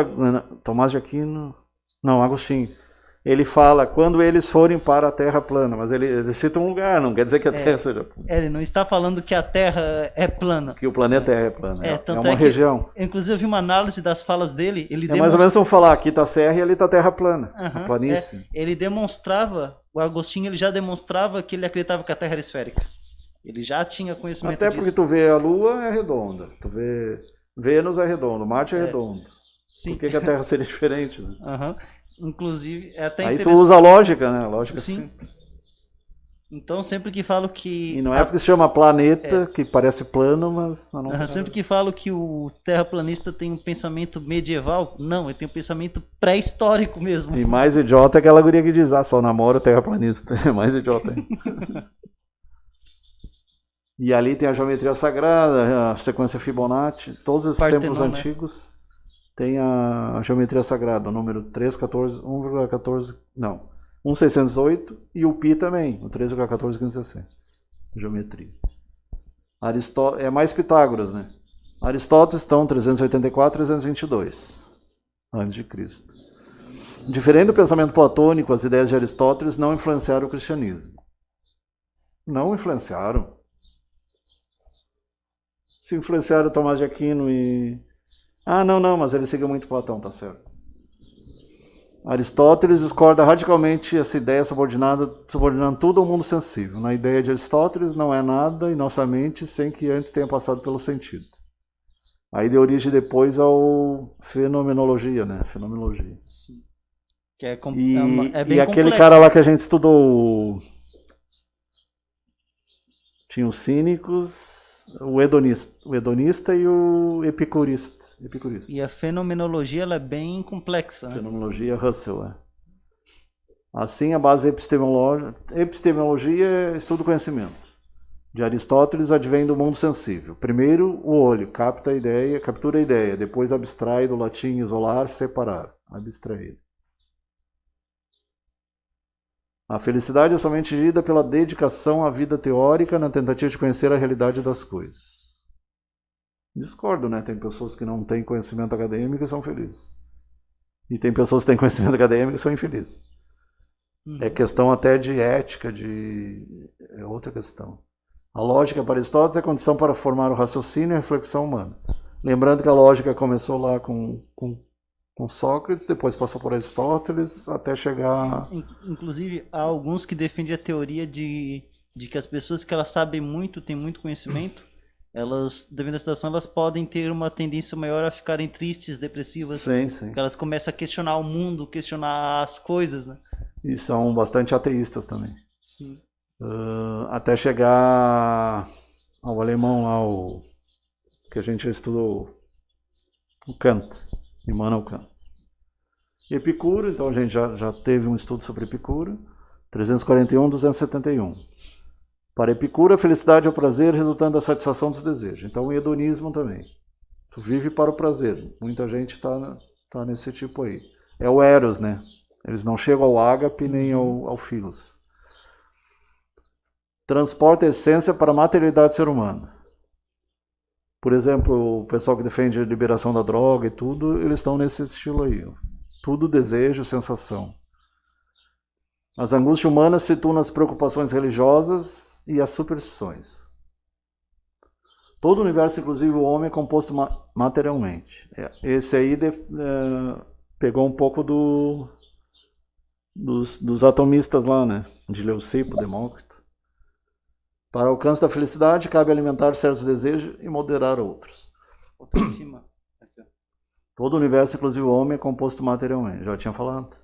Tomás de Aquino... Não, Agostinho. Ele fala quando eles forem para a Terra plana, mas ele cita um lugar, não quer dizer que a Terra seja plana. Ele não está falando que a Terra é plana. Que o planeta é plano. É uma região. Inclusive eu vi uma análise das falas dele. Mais ou menos vamos falar, aqui está a Serra e ali está a Terra plana, a planície. Ele demonstrava, o Agostinho ele já demonstrava que ele acreditava que a Terra era esférica. Ele já tinha conhecimento disso. Até porque tu vê a Lua é redonda, tu vê Vênus é redondo, Marte é redondo. Sim. Por que a Terra seria diferente? Né? Inclusive, é até aí tu usa a lógica, né? A lógica simples. Então, sempre que falo que E não é porque se chama planeta, que parece plano, mas não tem nada. sempre que falo que o terraplanista tem um pensamento medieval, não, ele tem um pensamento pré-histórico mesmo. E mais idiota é aquela guria que diz, só namora terraplanista. É mais idiota ainda. E ali tem a geometria sagrada, a sequência Fibonacci, todos esses Partenon, templos né? antigos tem a geometria sagrada, o número 314, 1,14, não, 1,608 e o Pi também, o 3,141560. Geometria. É mais Pitágoras, né? Aristóteles estão 384 e 322 antes de Cristo. Diferente do pensamento platônico, as ideias de Aristóteles não influenciaram o cristianismo. Não influenciaram. Se influenciaram Tomás de Aquino e... não, mas ele seguiu muito Platão, tá certo. Aristóteles discorda radicalmente essa ideia subordinando tudo ao mundo sensível. Na ideia de Aristóteles não é nada em nossa mente sem que antes tenha passado pelo sentido. Aí deu origem depois ao fenomenologia, né? Fenomenologia. Sim. Que é bem e aquele complexo. cara lá que a gente estudou, tinha os cínicos, o hedonista e o epicurista. E a fenomenologia ela é bem complexa, né? Fenomenologia Russell, Assim, a base epistemologia é estudo do conhecimento. De Aristóteles advém do mundo sensível. Primeiro, o olho captura a ideia, depois abstrai do latim isolar, separar, abstrair. A felicidade é somente gerida pela dedicação à vida teórica na tentativa de conhecer a realidade das coisas. Discordo, né? Tem pessoas que não têm conhecimento acadêmico e são felizes. E tem pessoas que têm conhecimento acadêmico e são infelizes. É questão até de ética, é outra questão. A lógica para Aristóteles é condição para formar o raciocínio e a reflexão humana. Lembrando que a lógica começou lá com Sócrates, depois passou por Aristóteles, até chegar... Inclusive, há alguns que defendem a teoria de que as pessoas que elas sabem muito, têm muito conhecimento, elas, devido à situação, elas podem ter uma tendência maior a ficarem tristes, depressivas. Sim. Porque elas começam a questionar o mundo, questionar as coisas, né? E são bastante ateístas também. Sim. Até chegar ao alemão lá, que a gente já estudou, o Kant, Immanuel Kant. Epicuro, então a gente já teve um estudo sobre Epicuro, 341, 271. Para Epicuro, a felicidade é o prazer resultando da satisfação dos desejos. Então o hedonismo também. Tu vive para o prazer. Muita gente está nesse tipo aí. É o eros, né? Eles não chegam ao ágape nem ao filos. Transporta a essência para a materialidade do ser humano. Por exemplo, o pessoal que defende a liberação da droga e tudo, eles estão nesse estilo aí. Tudo desejo, sensação. As angústias humanas se situam nas preocupações religiosas e as superstições. Todo o universo, inclusive o homem, é composto materialmente. Esse aí pegou um pouco dos atomistas lá, né? De Leucipo, Demócrito. Para o alcance da felicidade, cabe alimentar certos desejos e moderar outros. Outra em cima. Aqui, ó. Todo o universo, inclusive o homem, é composto materialmente. Já tinha falado?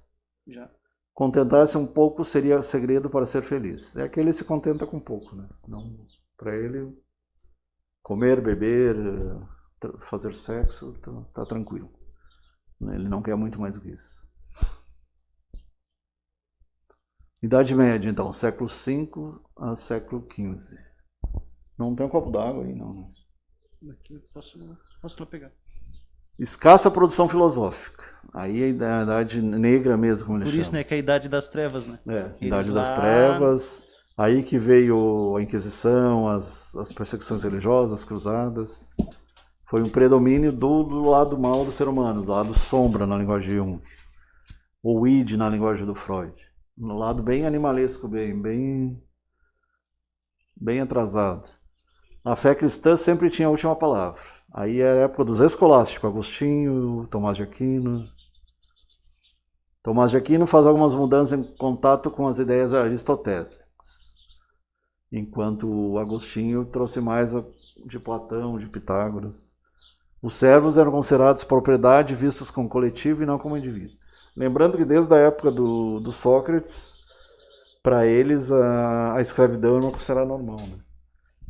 Já. Contentar-se um pouco seria segredo para ser feliz. É que ele se contenta com pouco, né? Não, para ele, comer, beber, fazer sexo, tá tranquilo. Ele não quer muito mais do que isso. Idade Média, então, século V a século XV. Não tem um copo d'água aí, não. Aqui eu posso lá pegar. Escassa produção filosófica. Aí é a Idade Negra mesmo, como ele chama. Por isso, né, que é a Idade das Trevas, né? Idade das Trevas. Aí que veio a Inquisição, as perseguições religiosas, as cruzadas. Foi um predomínio do lado mal do ser humano, do lado sombra na linguagem de Jung. Ou id na linguagem do Freud. No lado bem animalesco, bem atrasado. A fé cristã sempre tinha a última palavra. Aí era a época dos escolásticos, Agostinho, Tomás de Aquino. Tomás de Aquino faz algumas mudanças em contato com as ideias aristotélicas, enquanto o Agostinho trouxe mais de Platão, de Pitágoras. Os servos eram considerados propriedade, vistos como coletivo e não como indivíduo. Lembrando que desde a época do Sócrates, para eles a escravidão é uma considerada normal, né?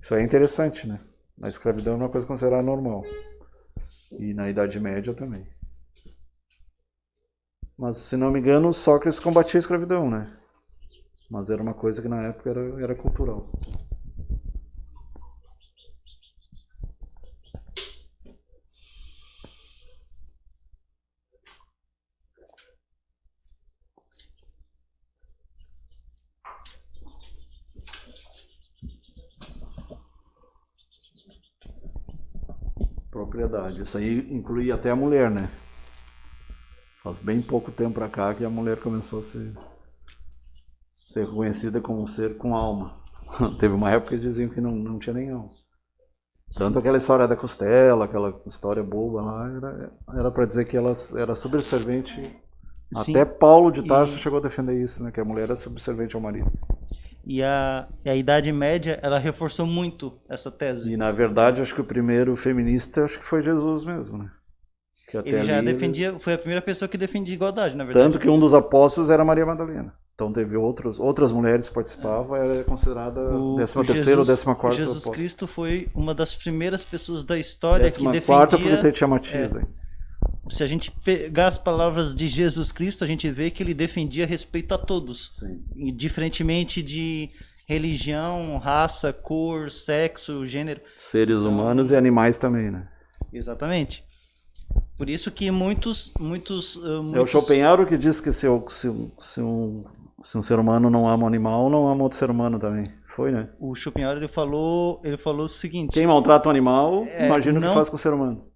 Isso aí é interessante, né? A escravidão é uma coisa considerada normal. E na Idade Média também. Mas, se não me engano, Sócrates combatia a escravidão, né? Mas era uma coisa que na época era cultural. Propriedade. Isso aí inclui até a mulher, né? Faz bem pouco tempo pra cá que a mulher começou a ser reconhecida como um ser com alma. Teve uma época que diziam que não tinha nem alma. Tanto aquela história da costela, aquela história boba lá, era para dizer que ela era subserviente. Sim. Até Paulo de Tarso chegou a defender isso, né? Que a mulher era subserviente ao marido. E a Idade Média, ela reforçou muito essa tese. E na verdade, acho que o primeiro feminista acho que foi Jesus mesmo, né? Que até Ele já ali, defendia, foi a primeira pessoa que defendia igualdade, na verdade. Tanto que um dos apóstolos era Maria Madalena. Então teve outras mulheres que participavam, era considerada 13ª ou 14ª. Jesus Cristo foi uma das primeiras pessoas da história que 14ª defendia... porque tinha Matias aí. Se a gente pegar as palavras de Jesus Cristo, a gente vê que ele defendia respeito a todos. Sim. Diferentemente de religião, raça, cor, sexo, gênero. Seres humanos e animais também, né? Exatamente. Por isso que muitos... É o Schopenhauer que diz que se um ser humano não ama um animal, não ama outro ser humano também. Foi, né? O Schopenhauer ele falou o seguinte... Quem maltrata o animal, imagina o que faz com o ser humano.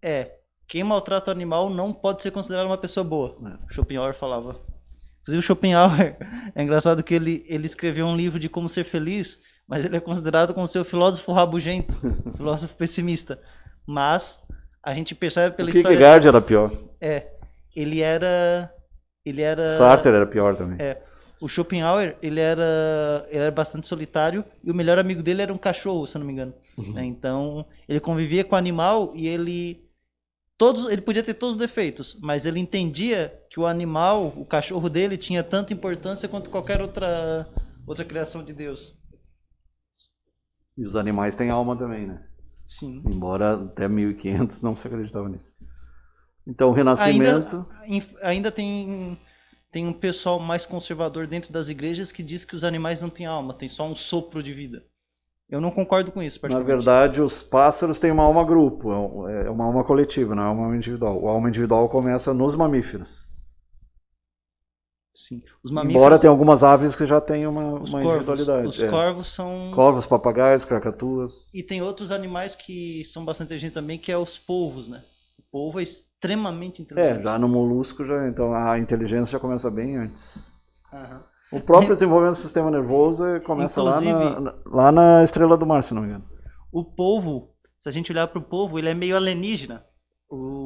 Quem maltrata o animal não pode ser considerado uma pessoa boa. O Schopenhauer falava. Inclusive o Schopenhauer, é engraçado que ele escreveu um livro de como ser feliz, mas ele é considerado como seu filósofo rabugento, filósofo pessimista. Mas a gente percebe pela história... O Kierkegaard era pior. Ele era... Sartre era pior também. O Schopenhauer, ele era bastante solitário e o melhor amigo dele era um cachorro, se eu não me engano. Então, ele convivia com o animal e ele podia ter todos os defeitos, mas ele entendia que o animal, o cachorro dele, tinha tanta importância quanto qualquer outra criação de Deus. E os animais têm alma também, né? Sim. Embora até 1500 não se acreditava nisso. Então o Renascimento... Ainda tem um pessoal mais conservador dentro das igrejas que diz que os animais não têm alma, tem só um sopro de vida. Eu não concordo com isso, Na verdade, os pássaros têm uma alma grupo, é uma alma coletiva, não é uma alma individual. A alma individual começa nos mamíferos. Sim. Os mamíferos... Embora tenha algumas aves que já têm uma individualidade. Os corvos são... Corvos, papagaios, cracatuas. E tem outros animais que são bastante inteligentes também, que é os polvos, né? O polvo é extremamente inteligente. Já no molusco, então a inteligência já começa bem antes. Aham. O próprio desenvolvimento do sistema nervoso começa lá na Estrela do Mar, se não me engano. O polvo, se a gente olhar para o polvo, ele é meio alienígena,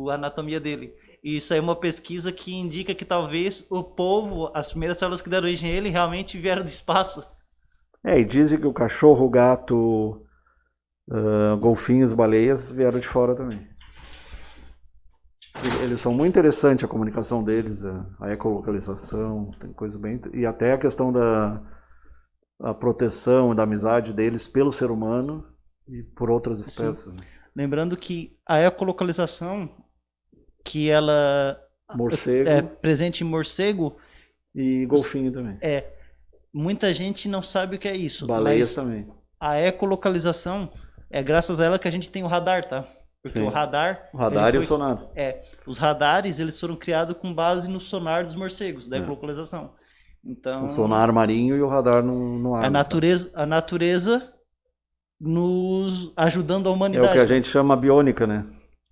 a anatomia dele. E isso aí é uma pesquisa que indica que talvez o polvo, as primeiras células que deram origem a ele, realmente vieram do espaço. E dizem que o cachorro, o gato, golfinhos, baleias vieram de fora também. Eles são muito interessantes, a comunicação deles, a ecolocalização, tem coisas bem... E até a questão da proteção e da amizade deles pelo ser humano e por outras espécies. Né? Lembrando que a ecolocalização, que ela morcego, é presente em morcego... E golfinho também. Muita gente não sabe o que é isso. Baleias também. A ecolocalização, é graças a ela que a gente tem o radar, tá? Porque Sim. o radar e o sonar. Os radares, eles foram criados com base no sonar dos morcegos, da ecolocalização. Então, o sonar marinho e o radar no ar. A natureza nos ajudando a humanidade. É o que a gente chama biônica, né?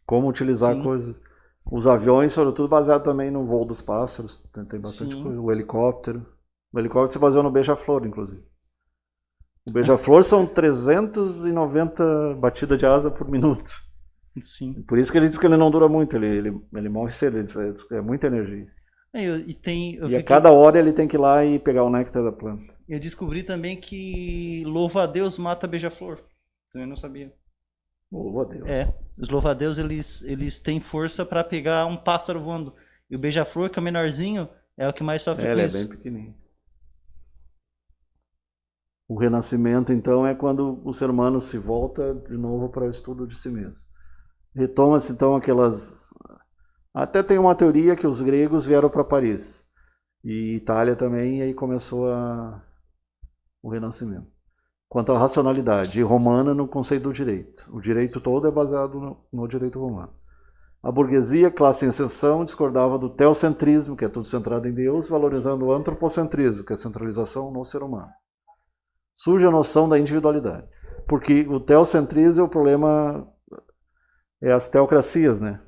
Como utilizar coisas. Os aviões foram tudo baseado também no voo dos pássaros, tem bastante coisa. O helicóptero. O helicóptero se baseou no beija-flor, inclusive. O beija-flor são 390 batidas de asa por minuto. Sim. Por isso que ele diz que ele não dura muito, ele morre cedo, é muita energia. A cada hora ele tem que ir lá e pegar o néctar da planta. Eu descobri também que louva-a-Deus mata beija-flor. Também não sabia. Louva-a-Deus. Os louva-a-Deus eles têm força para pegar um pássaro voando. E o beija-flor, que é o menorzinho, é o que mais sofre com isso. Ele é bem pequenininho. O renascimento, então, é quando o ser humano se volta de novo para o estudo de si mesmo. Retoma-se, então, aquelas... Até tem uma teoria que os gregos vieram para Paris. E Itália também, e aí começou o renascimento. Quanto à racionalidade romana no conceito do direito. O direito todo é baseado no direito romano. A burguesia, classe em ascensão, discordava do teocentrismo, que é tudo centrado em Deus, valorizando o antropocentrismo, que é a centralização no ser humano. Surge a noção da individualidade. Porque o teocentrismo, o problema é as teocracias, né?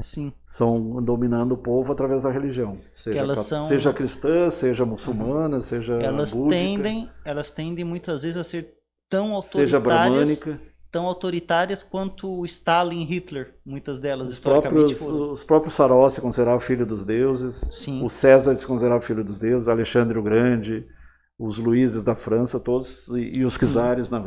Sim. São dominando o povo através da religião. Seja cristã, seja muçulmana, seja búdica. Elas tendem muitas vezes a ser tão seja autoritárias, bramânica, quanto Stalin e Hitler, muitas delas historicamente foram. Os próprios Sarós se consideravam filho dos deuses, Sim. o César se considerava filho dos deuses, Alexandre o Grande, os Luíses da França, todos, e os czares na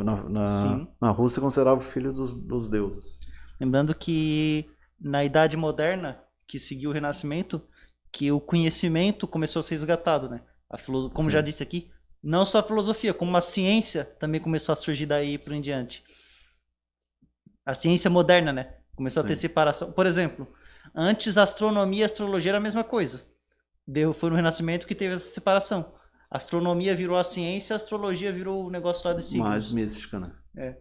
Rússia se consideravam filho dos deuses. Lembrando que na Idade Moderna, que seguiu o Renascimento, que o conhecimento começou a ser resgatado, né? Como já disse aqui, não só a filosofia, como a ciência também começou a surgir daí por em diante. A ciência moderna, né? Começou a ter separação. Por exemplo, antes a astronomia e a astrologia era a mesma coisa. Foi no Renascimento que teve essa separação. A astronomia virou a ciência, a astrologia virou o negócio lá de signos. Mais mística, né? É.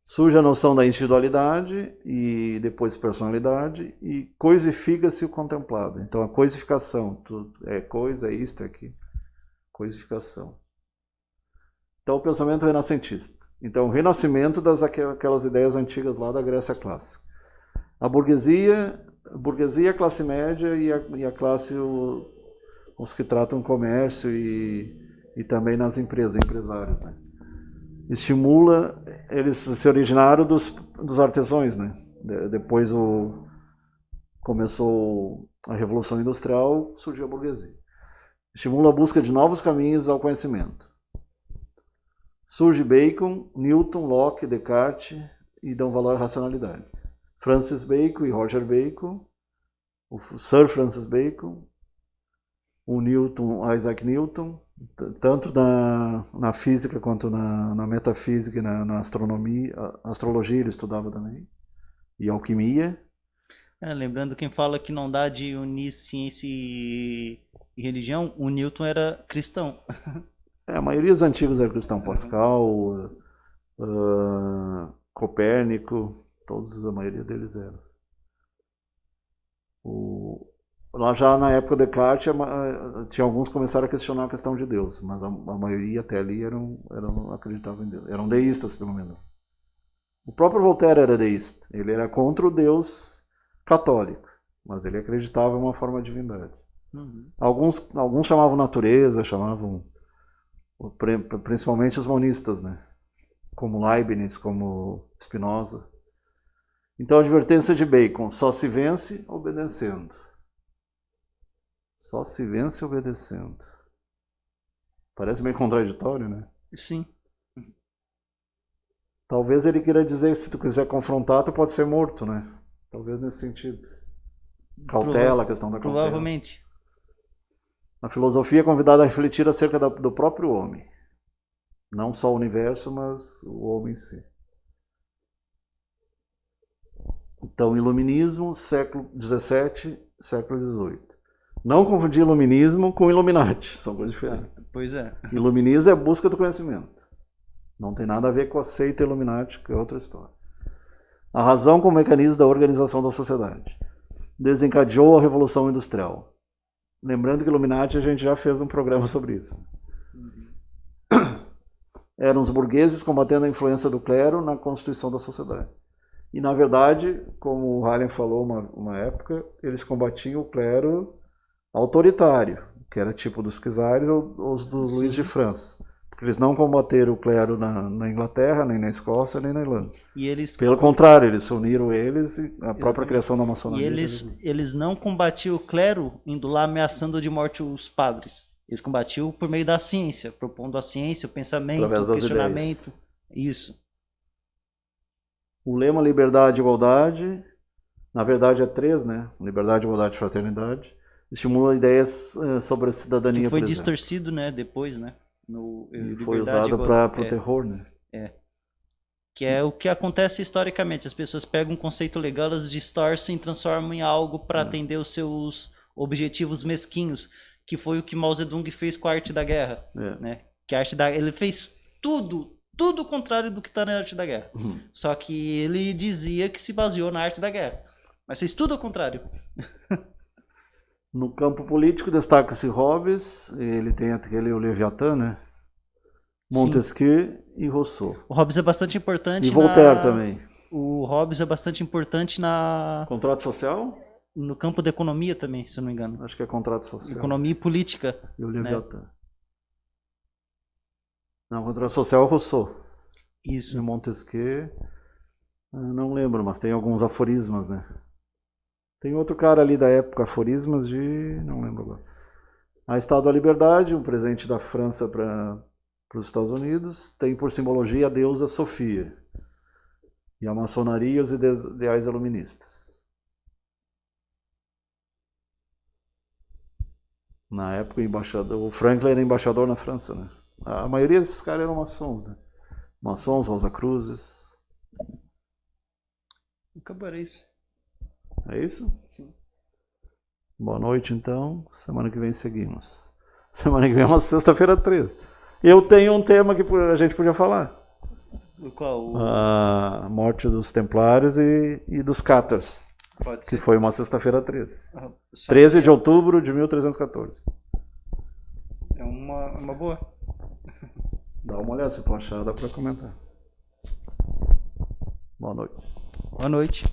Surge a noção da individualidade e depois personalidade e coisifica-se o contemplado. Então a coisificação, tudo é coisa, é isto, é aqui. Coisificação. Então o pensamento renascentista. Então o renascimento aquelas ideias antigas lá da Grécia clássica. A burguesia, a classe média e a classe, os que tratam comércio e também nas empresas, empresários, né? Estimula, eles se originaram dos artesãos, né? Depois começou a Revolução Industrial, surgiu a burguesia. Estimula a busca de novos caminhos ao conhecimento. Surge Bacon, Newton, Locke, Descartes e dão valor à racionalidade. Francis Bacon e Roger Bacon, o Sir Francis Bacon, o Newton, Isaac Newton, tanto na física quanto na metafísica e na astronomia, astrologia ele estudava também, e alquimia. Lembrando, quem fala que não dá de unir ciência e religião, o Newton era cristão. A maioria dos antigos era cristão, Pascal, Copérnico, a maioria deles eram. Lá já na época de Descartes, tinha alguns que começaram a questionar a questão de Deus, mas a maioria até ali acreditavam em Deus. Eram deístas, pelo menos. O próprio Voltaire era deísta. Ele era contra o Deus católico, mas ele acreditava em uma forma de divindade. Uhum. Alguns chamavam natureza, principalmente os monistas, né? Como Leibniz, como Spinoza. Então a advertência de Bacon: só se vence obedecendo. Só se vence obedecendo. Parece meio contraditório, né? Sim. Talvez ele queira dizer que se tu quiser confrontar, tu pode ser morto, né? Talvez nesse sentido. Cautela, a questão da cautela. Provavelmente. A filosofia é convidada a refletir acerca do próprio homem. Não só o universo, mas o homem em si. Então, iluminismo, século XVII, século XVIII. Não confundir iluminismo com Illuminati, são coisas diferentes. Pois é. Iluminismo é a busca do conhecimento. Não tem nada a ver com a seita Illuminati, que é outra história. A razão como mecanismo da organização da sociedade. Desencadeou a Revolução Industrial. Lembrando que Illuminati a gente já fez um programa sobre isso. Eram os burgueses combatendo a influência do clero na constituição da sociedade. E, na verdade, como o Halen falou uma época, eles combatiam o clero autoritário, que era tipo dos czares ou os dos Luís de França. Porque eles não combateram o clero na Inglaterra, nem na Escócia, nem na Irlanda. Pelo contrário, eles uniram eles e a própria criação da maçonaria. E eles não combatiam o clero indo lá ameaçando de morte os padres. Eles combatiam por meio da ciência, propondo a ciência, o pensamento, o questionamento. Isso. O lema liberdade e igualdade, na verdade é 3, né? Liberdade, igualdade e fraternidade. Estimula ideias sobre a cidadania. Que foi distorcido, né? Depois, né? No, E foi usado para o terror, né? Que é o que acontece historicamente. As pessoas pegam um conceito legal, elas distorcem e transformam em algo para atender os seus objetivos mesquinhos, que foi o que Mao Zedong fez com a arte da guerra, né? Que a arte da ele fez tudo o contrário do que está na arte da guerra. Só que ele dizia que se baseou na arte da guerra, mas fez tudo ao contrário. No campo político destaca-se Hobbes, ele tem aquele o Leviatã, né? Montesquieu e Rousseau. O Hobbes é bastante importante. E Voltaire também. O Hobbes é bastante importante Contrato social? No campo da economia também, se eu não me engano. Acho que é contrato social. Economia e política. E o Leviatã. Né? Não, contrato social é o Rousseau. Isso. E Montesquieu, não lembro, mas tem alguns aforismas, né? Tem outro cara ali da época, aforismas de... não lembro agora. A Estado da Liberdade, um presente da França para os Estados Unidos, tem por simbologia a deusa Sofia. E a maçonaria e os ideais iluministas. Na época, o Franklin era embaixador na França, né? A maioria desses caras eram maçons, né? Maçons, Rosacruzes. Acabou, era isso. É isso? Sim. Boa noite, então. Semana que vem seguimos. Semana que vem é uma sexta-feira 13. Eu tenho um tema que a gente podia falar. Qual? A morte dos Templários e dos Cátars. Pode ser. Que foi uma sexta-feira 13. 13 de outubro de 1314. É uma boa. Dá uma olhada se tu achar, dá pra comentar. Boa noite. Boa noite.